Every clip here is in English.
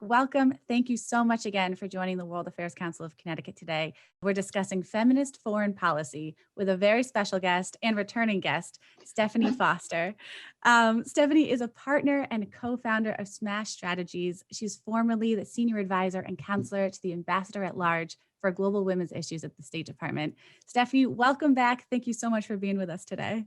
welcome. Thank you so much again for joining the World Affairs Council of Connecticut today. We're discussing feminist foreign policy with a very special guest and returning guest, Stephenie Foster. Stephenie is a partner and co-founder of Smash Strategies. She's formerly the senior advisor and counselor to the ambassador at large for global women's issues at the State Department. Stephenie, welcome back. Thank you so much for being with us today.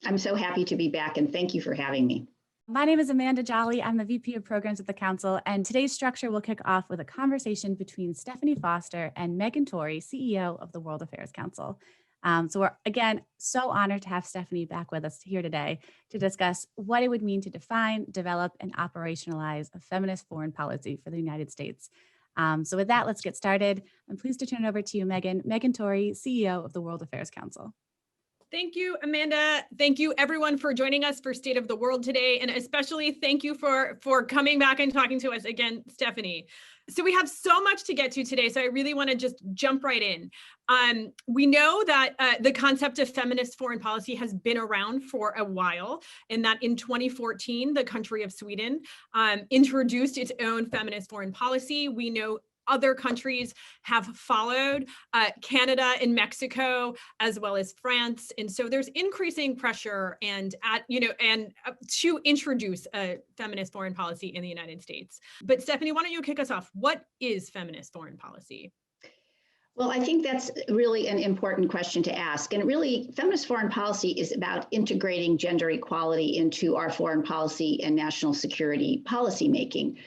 I'm so happy to be back, and thank you for having me. My name is Amanda Jolly. I'm the VP of Programs at the Council, and today's structure will kick off with a conversation between Stephenie Foster and Megan Torrey, CEO of the World Affairs Council. So we're, again, so honored to have Stephenie back with us here today to discuss what it would mean to define, develop, and operationalize a feminist foreign policy for the United States. So with that, let's get started. I'm pleased to turn it over to you, Megan. Megan Torrey, CEO of the World Affairs Council. Thank you, Amanda. Thank you, everyone, for joining us for State of the World today. And especially thank you for coming back and talking to us again, Stephenie. So we have so much to get to today, so I really want to just jump right in. We know that the concept of feminist foreign policy has been around for a while, and that in 2014, the country of Sweden introduced its own feminist foreign policy. We know other countries have followed, Canada and Mexico, as well as France. And so there's increasing pressure to introduce a feminist foreign policy in the United States. But Stephenie, why don't you kick us off? What is feminist foreign policy? Well, I think that's really an important question to ask. And really, feminist foreign policy is about integrating gender equality into our foreign policy and national security policymaking.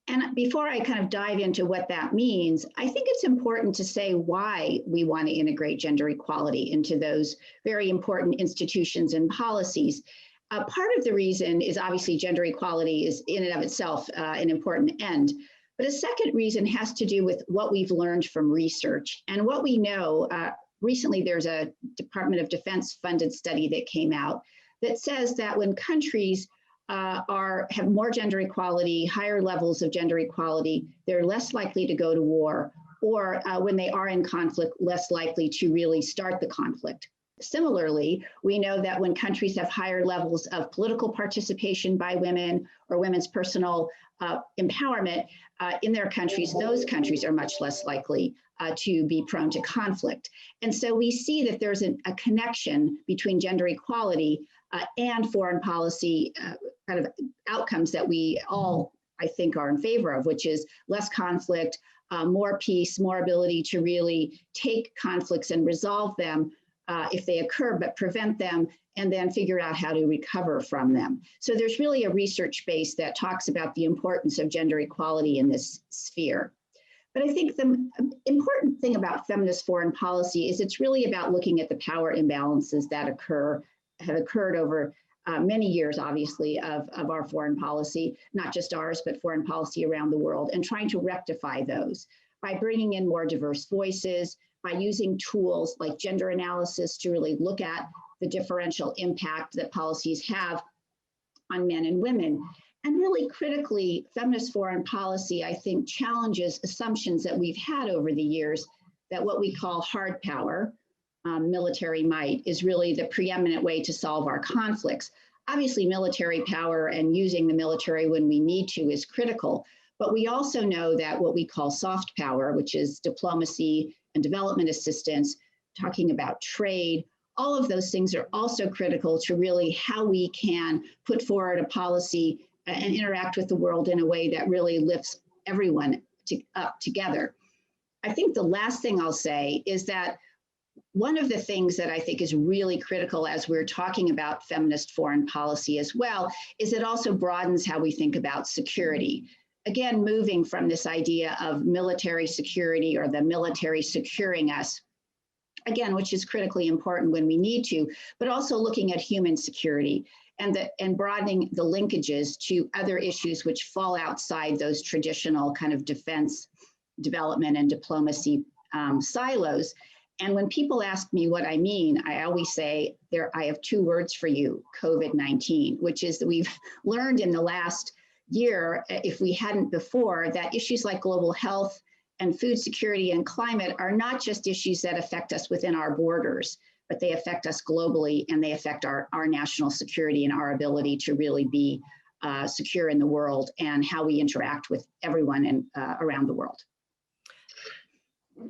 And before I kind of dive into what that means, I think it's important to say why we want to integrate gender equality into those very important institutions and policies. Part of the reason is obviously gender equality is in and of itself an important end. But a second reason has to do with what we've learned from research. And what we know, recently there's a Department of Defense funded study that came out that says that when countries have more gender equality, higher levels of gender equality, they're less likely to go to war, or when they are in conflict, less likely to really start the conflict. Similarly, we know that when countries have higher levels of political participation by women or women's personal empowerment in their countries, those countries are much less likely to be prone to conflict. And so we see that there's a connection between gender equality and foreign policy kind of outcomes that we all, I think, are in favor of, which is less conflict, more peace, more ability to really take conflicts and resolve them if they occur, but prevent them, and then figure out how to recover from them. So there's really a research base that talks about the importance of gender equality in this sphere. But I think the important thing about feminist foreign policy is it's really about looking at the power imbalances that have occurred over many years, obviously, of our foreign policy, not just ours, but foreign policy around the world, and trying to rectify those by bringing in more diverse voices, by using tools like gender analysis to really look at the differential impact that policies have on men and women. And really critically, feminist foreign policy, I think, challenges assumptions that we've had over the years that what we call hard power, military might, is really the preeminent way to solve our conflicts. Obviously, military power and using the military when we need to is critical, but we also know that what we call soft power, which is diplomacy and development assistance, talking about trade, all of those things are also critical to really how we can put forward a policy and interact with the world in a way that really lifts everyone up together. I think the last thing I'll say is that one of the things that I think is really critical as we're talking about feminist foreign policy as well is it also broadens how we think about security. Again, moving from this idea of military security or the military securing us, again, which is critically important when we need to, but also looking at human security and broadening the linkages to other issues which fall outside those traditional kind of defense, development, and diplomacy silos. And when people ask me what I mean, I always say I have two words for you: COVID-19, which is that we've learned in the last year, if we hadn't before, that issues like global health and food security and climate are not just issues that affect us within our borders, but they affect us globally, and they affect our national security and our ability to really be secure in the world and how we interact with everyone and around the world.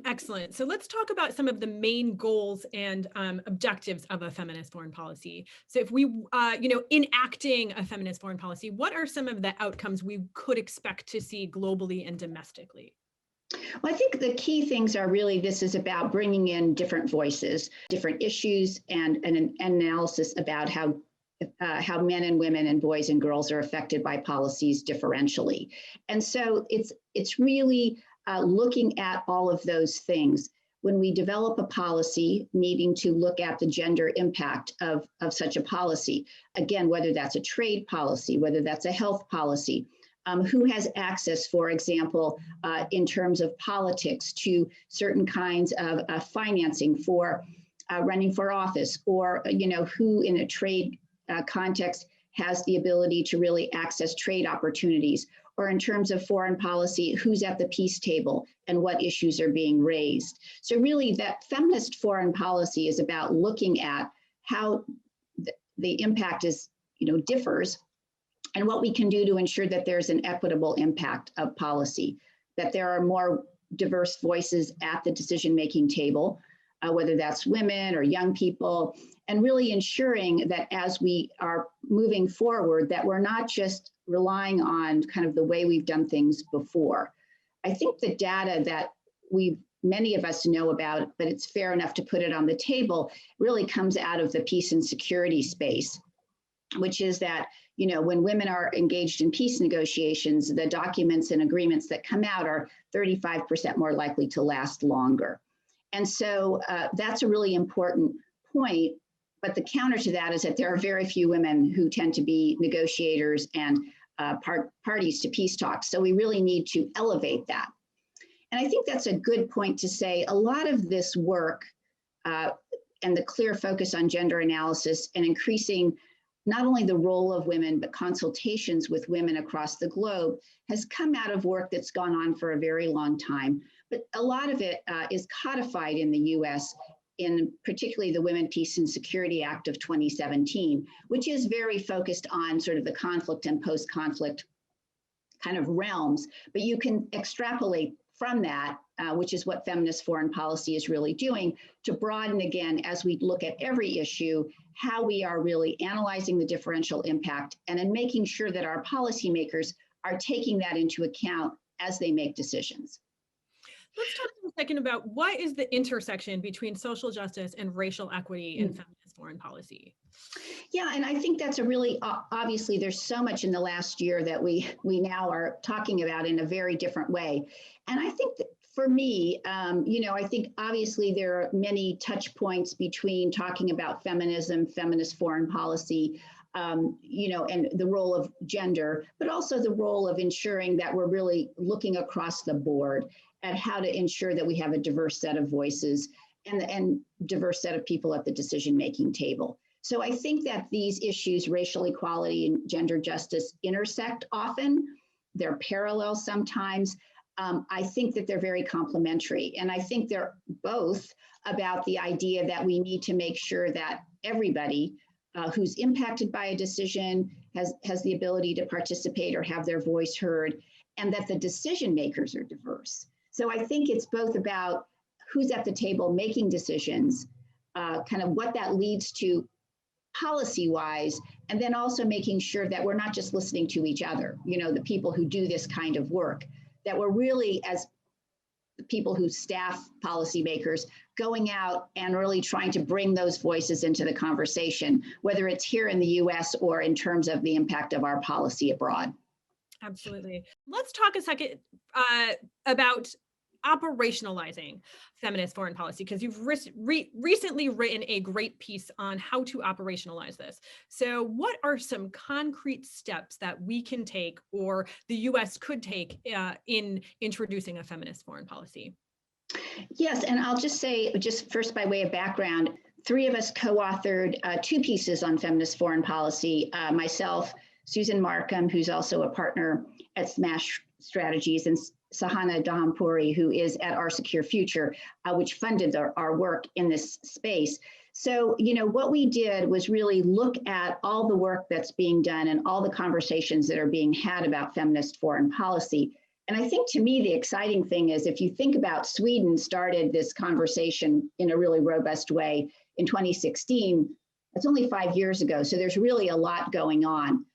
Excellent. So let's talk about some of the main goals and objectives of a feminist foreign policy. So if we, enacting a feminist foreign policy, what are some of the outcomes we could expect to see globally and domestically? Well, I think the key things are really, this is about bringing in different voices, different issues, and an analysis about how men and women and boys and girls are affected by policies differentially. And so it's really looking at all of those things. When we develop a policy, needing to look at the gender impact of such a policy. Again, whether that's a trade policy, whether that's a health policy, who has access, for example, in terms of politics to certain kinds of financing for running for office, or who in a trade context has the ability to really access trade opportunities, or in terms of foreign policy, who's at the peace table and what issues are being raised. So really that feminist foreign policy is about looking at how the impact differs, and what we can do to ensure that there's an equitable impact of policy, that there are more diverse voices at the decision-making table, whether that's women or young people, and really ensuring that as we are moving forward, that we're not just relying on kind of the way we've done things before. I think the data that many of us know about, but it's fair enough to put it on the table, really comes out of the peace and security space, which is that, when women are engaged in peace negotiations, the documents and agreements that come out are 35% more likely to last longer. And so that's a really important point. But the counter to that is that there are very few women who tend to be negotiators and parties to peace talks. So we really need to elevate that. And I think that's a good point to say a lot of this work and the clear focus on gender analysis and increasing not only the role of women, but consultations with women across the globe has come out of work that's gone on for a very long time. But a lot of it is codified in the US, in particularly the Women, Peace and Security Act of 2017, which is very focused on sort of the conflict and post-conflict kind of realms. But you can extrapolate from that, which is what feminist foreign policy is really doing, to broaden again, as we look at every issue, how we are really analyzing the differential impact and in making sure that our policymakers are taking that into account as they make decisions. Let's talk for a second about what is the intersection between social justice and racial equity in feminist foreign policy? Yeah, and I think that's a really, obviously there's so much in the last year that we now are talking about in a very different way. And I think that for me, I think obviously there are many touch points between talking about feminism, feminist foreign policy, and the role of gender, but also the role of ensuring that we're really looking across the board at how to ensure that we have a diverse set of voices and diverse set of people at the decision-making table. So I think that these issues, racial equality and gender justice, intersect often. They're parallel sometimes. I think that they're very complementary. And I think they're both about the idea that we need to make sure that everybody who's impacted by a decision has the ability to participate or have their voice heard, and that the decision makers are diverse. So I think it's both about who's at the table making decisions, kind of what that leads to policy-wise, and then also making sure that we're not just listening to each other, the people who do this kind of work, that we're really, as the people who staff policymakers, going out and really trying to bring those voices into the conversation, whether it's here in the US or in terms of the impact of our policy abroad. Absolutely. Let's talk a second about operationalizing feminist foreign policy, because you've recently written a great piece on how to operationalize this. So what are some concrete steps that we can take, or the US could take, in introducing a feminist foreign policy? Yes, and I'll just say, just first by way of background, three of us co-authored 2 pieces on feminist foreign policy. Myself, Susan Markham, who's also a partner at Smash Strategies, and Sahana Dhampuri, who is at Our Secure Future, which funded our work in this space. So, what we did was really look at all the work that's being done and all the conversations that are being had about feminist foreign policy. And I think to me, the exciting thing is if you think about Sweden started this conversation in a really robust way in 2016, that's only 5 years ago. So there's really a lot going on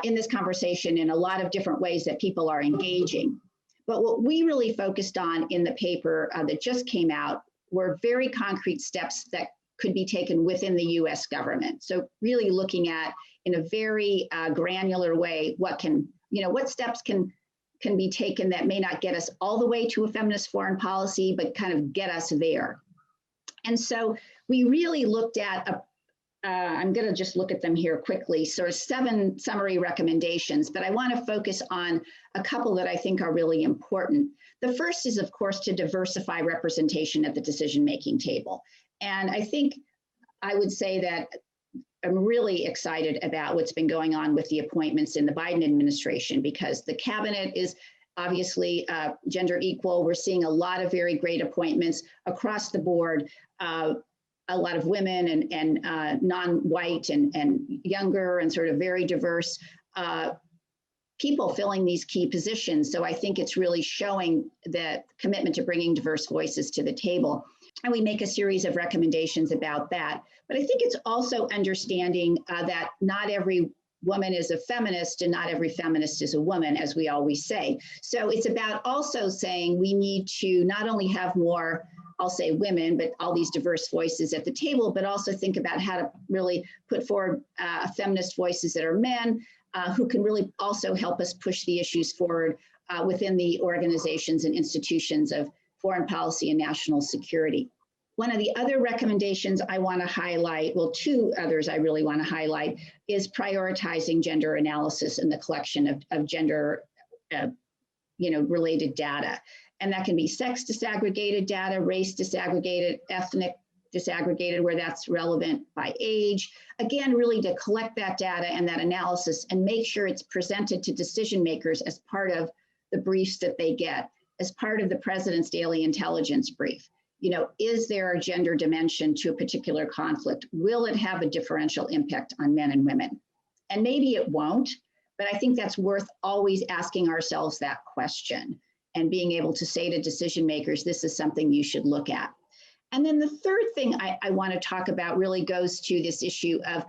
in this conversation in a lot of different ways that people are engaging. But what we really focused on in the paper that just came out were very concrete steps that could be taken within the US government. So really looking at in a very granular way, what steps can be taken that may not get us all the way to a feminist foreign policy, but kind of get us there. And so we really looked at, I'm going to just look at them here quickly, sort of 7 summary recommendations, but I want to focus on a couple that I think are really important. The first is, of course, to diversify representation at the decision-making table. And I think I would say that I'm really excited about what's been going on with the appointments in the Biden administration, because the cabinet is obviously gender equal. We're seeing a lot of very great appointments across the board, a lot of women and non-white and younger and sort of very diverse people filling these key positions. So I think it's really showing the commitment to bringing diverse voices to the table. And we make a series of recommendations about that. But I think it's also understanding that not every woman is a feminist and not every feminist is a woman, as we always say. So it's about also saying we need to not only have more, I'll say women, but all these diverse voices at the table, but also think about how to really put forward feminist voices that are men who can really also help us push the issues forward within the organizations and institutions of foreign policy and national security. One of the other recommendations I want to highlight, well, 2 others I really want to highlight, is prioritizing gender analysis and the collection of gender related data. And that can be sex disaggregated data, race disaggregated, ethnic disaggregated where that's relevant by age. Again, really to collect that data and that analysis and make sure it's presented to decision makers as part of the briefs that they get, as part of the president's daily intelligence brief. Is there a gender dimension to a particular conflict? Will it have a differential impact on men and women? And maybe it won't, but I think that's worth always asking ourselves that question and being able to say to decision makers, this is something you should look at. And then the third thing I want to talk about really goes to this issue of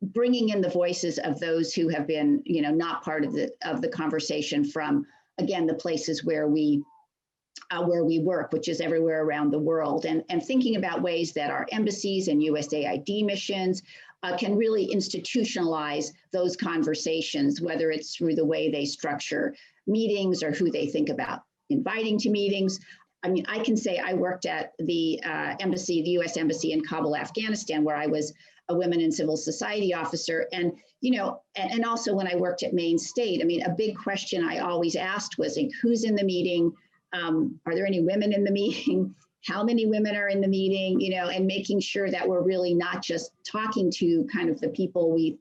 bringing in the voices of those who have been, not part of the conversation from, again, the places where we work, which is everywhere around the world, and thinking about ways that our embassies and USAID missions can really institutionalize those conversations, whether it's through the way they structure meetings or who they think about inviting to meetings. I mean, I can say I worked at the embassy, the US Embassy in Kabul, Afghanistan, where I was a women in civil society officer. And, and also when I worked at Maine State, I mean, a big question I always asked was, who's in the meeting? Are there any women in the meeting? How many women are in the meeting? And making sure that we're really not just talking to kind of the people we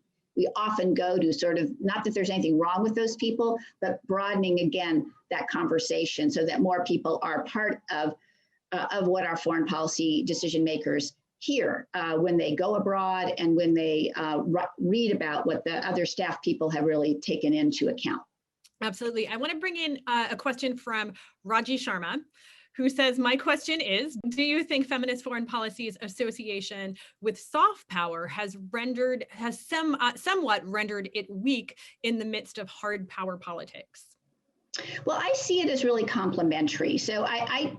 often go to, sort of, not that there's anything wrong with those people, but broadening again that conversation so that more people are part of what our foreign policy decision makers hear when they go abroad and when they read about what the other staff people have really taken into account. Absolutely. I want to bring in a question from Raji Sharma, who says, my question is, do you think Feminist Foreign Policy's association with soft power has somewhat rendered it weak in the midst of hard power politics? Well, I see it as really complementary. So I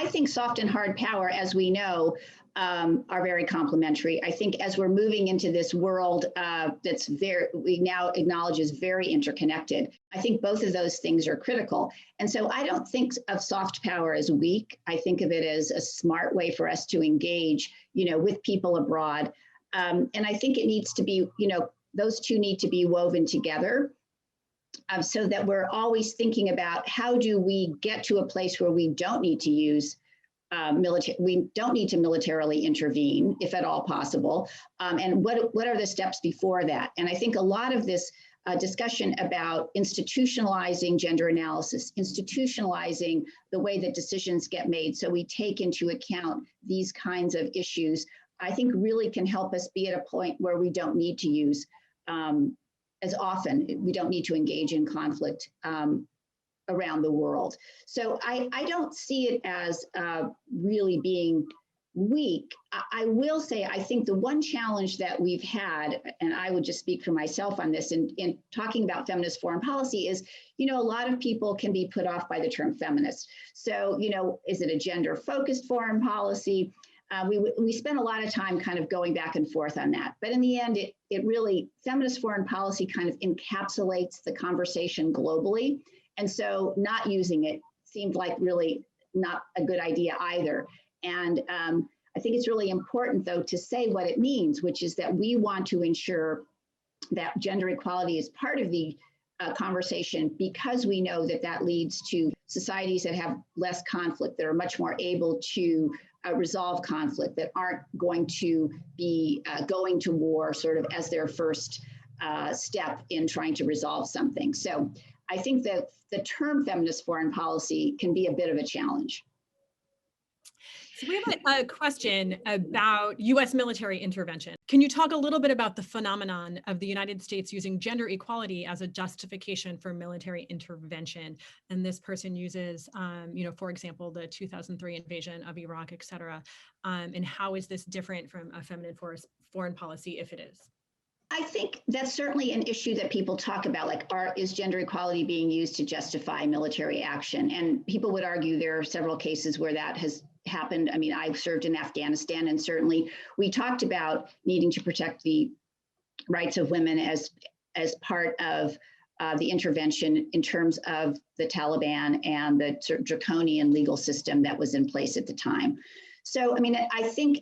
think soft and hard power, as we know, are very complementary. I think as we're moving into this world we now acknowledge is very interconnected, I think both of those things are critical. And so I don't think of soft power as weak. I think of it as a smart way for us to engage, with people abroad. And I think it needs to be, those two need to be woven together. So that we're always thinking about how do we get to a place where we don't need to use we don't need to militarily intervene, if at all possible. And what are the steps before that? And I think a lot of this discussion about institutionalizing gender analysis, institutionalizing the way that decisions get made so we take into account these kinds of issues, I think really can help us be at a point where we don't need to use as often, we don't need to engage in conflict around the world. So I don't see it as really being weak. I will say, I think the one challenge that we've had, and I would just speak for myself on this in talking about feminist foreign policy is, a lot of people can be put off by the term feminist. So, is it a gender focused foreign policy? We spent a lot of time kind of going back and forth on that. But in the end, it really, feminist foreign policy kind of encapsulates the conversation globally. And so not using it seemed like really not a good idea either. And I think it's really important, though, to say what it means, which is that we want to ensure that gender equality is part of the conversation because we know that that leads to societies that have less conflict, that are much more able to resolve conflict, that aren't going to be going to war sort of as their first step in trying to resolve something. So I think that the term feminist foreign policy can be a bit of a challenge. So we have a question about U.S. military intervention. Can you talk a little bit about the phenomenon of the United States using gender equality as a justification for military intervention? And this person uses, for example, the 2003 invasion of Iraq, et cetera. And how is this different from a feminine foreign policy, if it is? I think that's certainly an issue that people talk about, like, is gender equality being used to justify military action? And people would argue there are several cases where that has happened. I mean, I've served in Afghanistan, and certainly we talked about needing to protect the rights of women as part of the intervention in terms of the Taliban and the sort of draconian legal system that was in place at the time. So, I mean, I think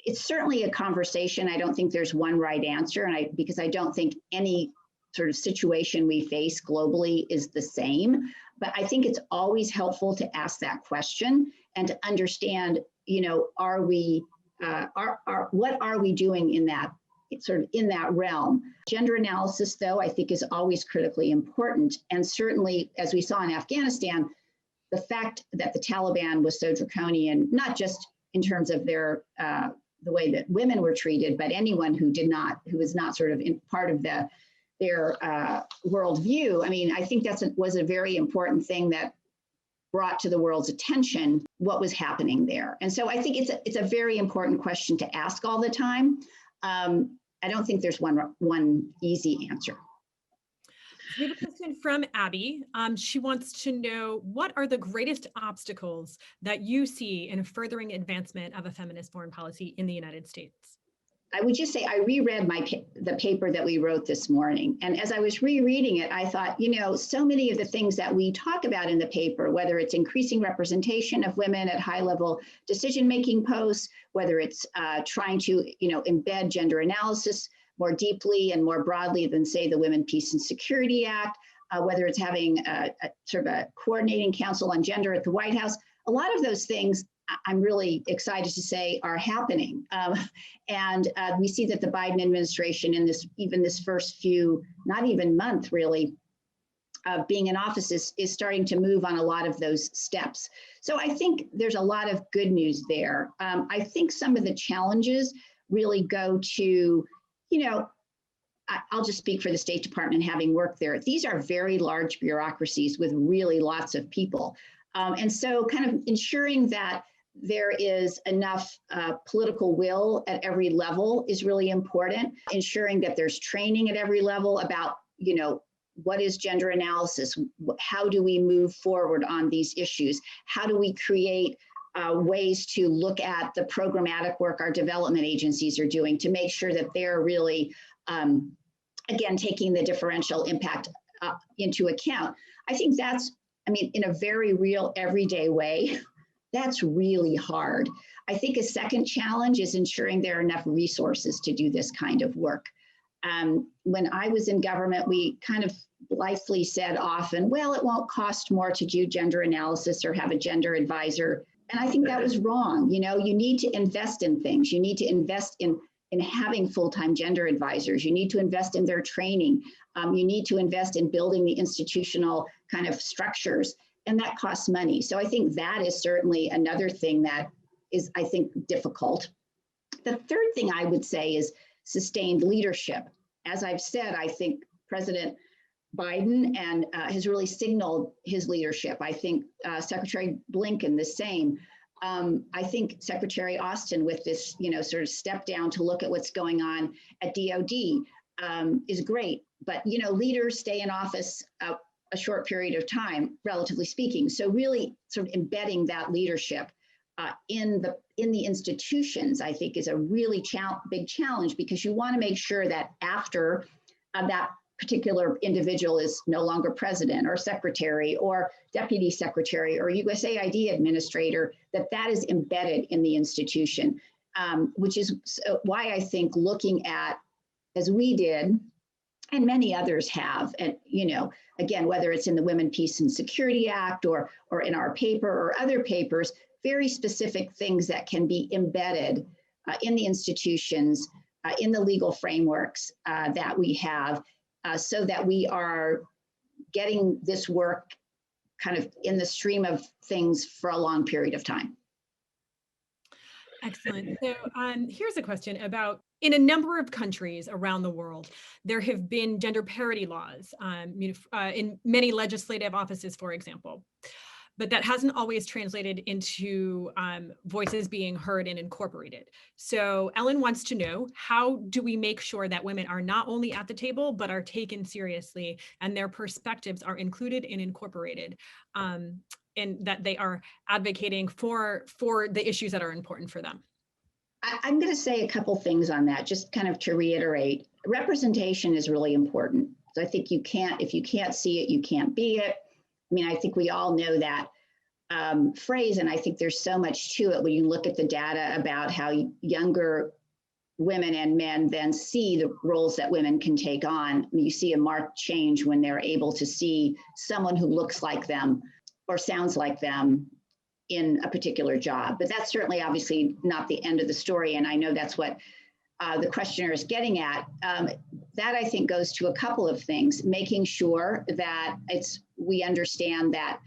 it's certainly a conversation. I don't think there's one right answer, because I don't think any sort of situation we face globally is the same. But I think it's always helpful to ask that question and to understand, what are we doing in that sort of in that realm? Gender analysis, though, I think is always critically important. And certainly, as we saw in Afghanistan, the fact that the Taliban was so draconian, not just in terms of their the way that women were treated, but anyone who was not sort of in part of their worldview. I mean, I think was a very important thing that brought to the world's attention what was happening there. And so I think it's a very important question to ask all the time. I don't think there's one easy answer. We have a question from Abby. She wants to know, what are the greatest obstacles that you see in furthering advancement of a feminist foreign policy in the United States? I would just say I reread the paper that we wrote this morning. And as I was rereading it, I thought, so many of the things that we talk about in the paper, whether it's increasing representation of women at high-level decision-making posts, whether it's trying to, embed gender analysis more deeply and more broadly than, say, the Women, Peace, and Security Act, whether it's having a sort of a coordinating council on gender at the White House, a lot of those things I'm really excited to say are happening. And we see that the Biden administration in this first few, not even month really, of being in office is starting to move on a lot of those steps. So I think there's a lot of good news there. I think some of the challenges really go to, I'll just speak for the State Department having worked there. These are very large bureaucracies with really lots of people. And so kind of ensuring that there is enough political will at every level is really important. Ensuring that there's training at every level about, what is gender analysis? How do we move forward on these issues? How do we create ways to look at the programmatic work our development agencies are doing to make sure that they're really, again, taking the differential impact into account? I think that's, in a very real, everyday way, that's really hard. I think a second challenge is ensuring there are enough resources to do this kind of work. When I was in government, we kind of blithely said often, well, it won't cost more to do gender analysis or have a gender advisor. And I think that was wrong. You need to invest in things. You need to invest in in having full-time gender advisors. You need to invest in their training. You need to invest in building the institutional kind of structures, and that costs money. So I think that is certainly another thing that is, I think, difficult. The third thing I would say is sustained leadership. As I've said, I think President Biden and has really signaled his leadership. I think Secretary Blinken the same. I think Secretary Austin with this, sort of step down to look at what's going on at DOD is great. But, leaders stay in office a short period of time, relatively speaking. So really sort of embedding that leadership in the institutions, I think, is a really big challenge, because you want to make sure that after that particular individual is no longer president or secretary or deputy secretary or USAID administrator, that is embedded in the institution, which is why I think looking at, as we did, and many others have, and again, whether it's in the Women, Peace and Security Act or in our paper or other papers, very specific things that can be embedded in the institutions, in the legal frameworks that we have, so that we are getting this work kind of in the stream of things for a long period of time. Excellent. So here's a question about, in a number of countries around the world, there have been gender parity laws in many legislative offices, for example, but that hasn't always translated into voices being heard and incorporated. So Ellen wants to know, how do we make sure that women are not only at the table, but are taken seriously and their perspectives are included and incorporated, and that they are advocating for the issues that are important for them? I'm going to say a couple things on that, just kind of to reiterate. Representation is really important. So I think if you can't see it, you can't be it. I mean, I think we all know that phrase, and I think there's so much to it when you look at the data about how younger women and men then see the roles that women can take on. I mean, you see a marked change when they're able to see someone who looks like them or sounds like them in a particular job. But that's certainly obviously not the end of the story, and I know that's what the questioner is getting at. That I think goes to a couple of things, making sure that we understand that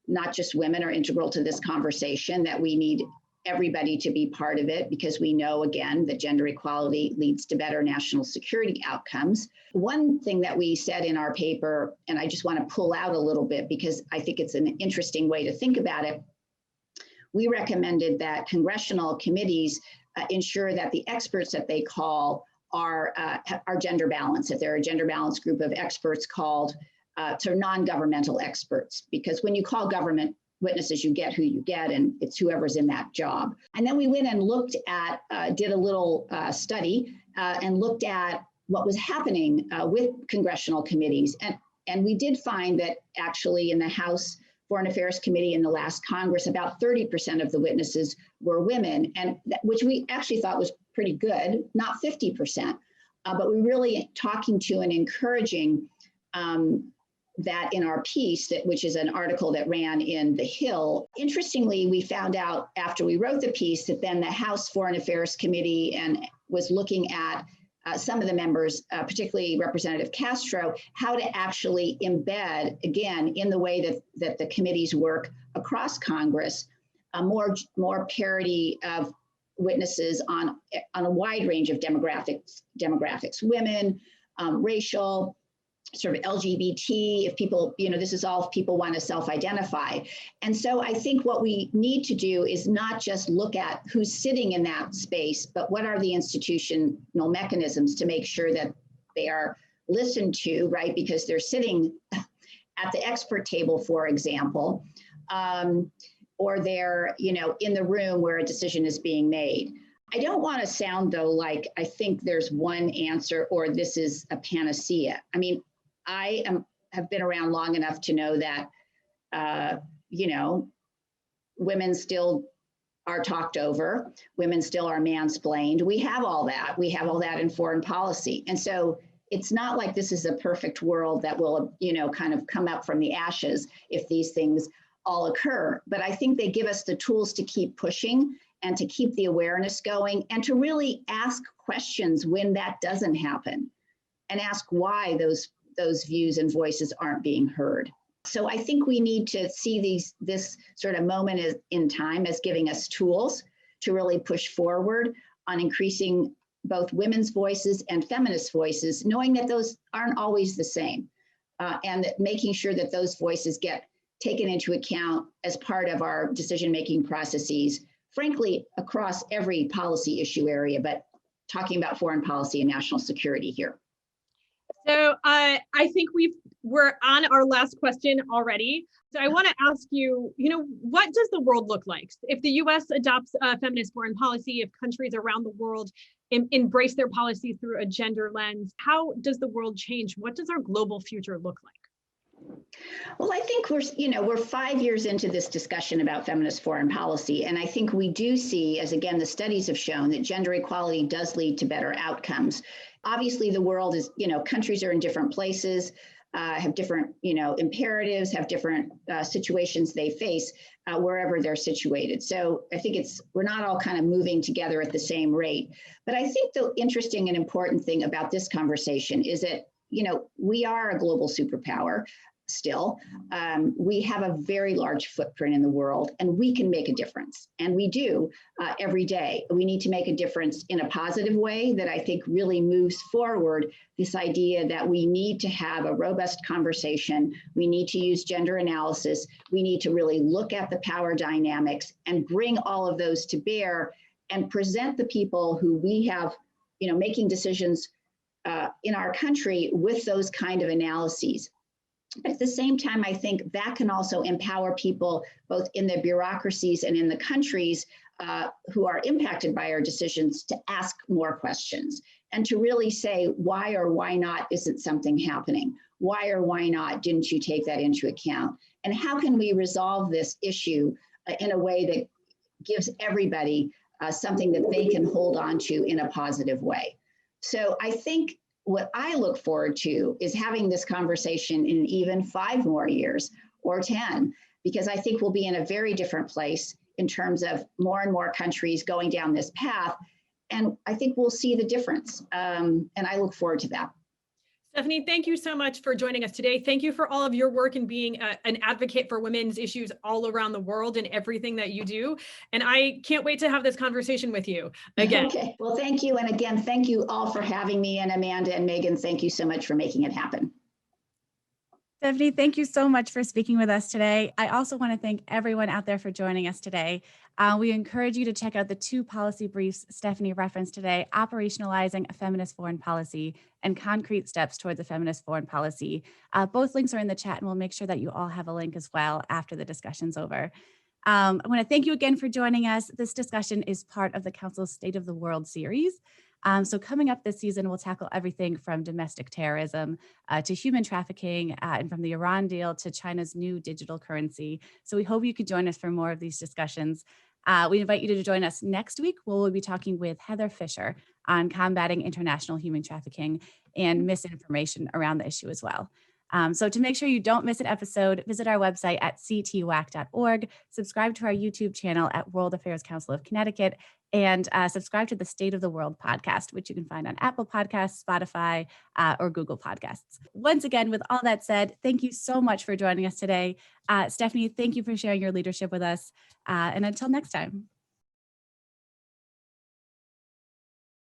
not just women are integral to this conversation, that we need everybody to be part of it, because we know, again, that gender equality leads to better national security outcomes. One thing that we said in our paper, and I just want to pull out a little bit because I think it's an interesting way to think about it, we recommended that congressional committees ensure that the experts that they call are gender balanced, that they're a gender balanced group of experts called non-governmental experts, because when you call government witnesses, you get who you get, and it's whoever's in that job. And then we went and looked at, did a little study and looked at what was happening with congressional committees. And we did find that actually in the House Foreign Affairs Committee in the last Congress, about 30% of the witnesses were women, and which we actually thought was pretty good, not 50%. But we really talking to and encouraging that in our piece, which is an article that ran in The Hill. Interestingly, we found out after we wrote the piece that then the House Foreign Affairs Committee was looking at some of the members, particularly Representative Castro, how to actually embed, again, in the way that the committees work across Congress, more parity of witnesses on a wide range of demographics, women, racial, sort of LGBT, if people, this is all if people want to self-identify. And so I think what we need to do is not just look at who's sitting in that space, but what are the institutional mechanisms to make sure that they are listened to, right? Because they're sitting at the expert table, for example, or they're, in the room where a decision is being made. I don't want to sound, though, like I think there's one answer or this is a panacea. I mean, have been around long enough to know that, women still are talked over, women still are mansplained. We have all that. We have all that in foreign policy. And so it's not like this is a perfect world that will, kind of come up from the ashes if these things all occur. But I think they give us the tools to keep pushing and to keep the awareness going and to really ask questions when that doesn't happen and ask why those views and voices aren't being heard. So I think we need to see this sort of moment in time as giving us tools to really push forward on increasing both women's voices and feminist voices, knowing that those aren't always the same, and that making sure that those voices get taken into account as part of our decision-making processes, frankly, across every policy issue area, but talking about foreign policy and national security here. So I think we're on our last question already. So I want to ask you, what does the world look like if the U.S. adopts a feminist foreign policy, if countries around the world embrace their policy through a gender lens? How does the world change? What does our global future look like? Well, I think we're 5 years into this discussion about feminist foreign policy, and I think we do see, as again the studies have shown, that gender equality does lead to better outcomes. Obviously, the world is, countries are in different places, have different, imperatives, have different situations they face wherever they're situated. So I think we're not all kind of moving together at the same rate. But I think the interesting and important thing about this conversation is that, we are a global superpower. Still, we have a very large footprint in the world, and we can make a difference. And we do every day. We need to make a difference in a positive way that I think really moves forward this idea that we need to have a robust conversation. We need to use gender analysis. We need to really look at the power dynamics and bring all of those to bear and present the people who we have, making decisions in our country with those kind of analyses. But at the same time, I think that can also empower people both in the bureaucracies and in the countries who are impacted by our decisions to ask more questions and to really say, why or why not isn't something happening? Why or why not didn't you take that into account? And how can we resolve this issue in a way that gives everybody something that they can hold on to in a positive way? So I think what I look forward to is having this conversation in even 5 more years or 10, because I think we'll be in a very different place in terms of more and more countries going down this path. And I think we'll see the difference. And I look forward to that. Stephenie, thank you so much for joining us today. Thank you for all of your work and being an advocate for women's issues all around the world and everything that you do. And I can't wait to have this conversation with you again. Okay, well, thank you. And again, thank you all for having me. And Amanda and Megan, thank you so much for making it happen. Stephenie, thank you so much for speaking with us today. I also want to thank everyone out there for joining us today. We encourage you to check out the 2 policy briefs Stephenie referenced today, Operationalizing a Feminist Foreign Policy and Concrete Steps Towards a Feminist Foreign Policy. Both links are in the chat, and we'll make sure that you all have a link as well after the discussion's over. I want to thank you again for joining us. This discussion is part of the Council's State of the World series. So coming up this season, we'll tackle everything from domestic terrorism to human trafficking, and from the Iran deal to China's new digital currency. So we hope you could join us for more of these discussions. We invite you to join us next week, where we'll be talking with Heather Fisher on combating international human trafficking and misinformation around the issue as well. So to make sure you don't miss an episode, visit our website at ctwac.org, subscribe to our YouTube channel at World Affairs Council of Connecticut, and subscribe to the State of the World podcast, which you can find on Apple Podcasts, Spotify, or Google Podcasts. Once again, with all that said, thank you so much for joining us today. Stephenie, thank you for sharing your leadership with us. And until next time.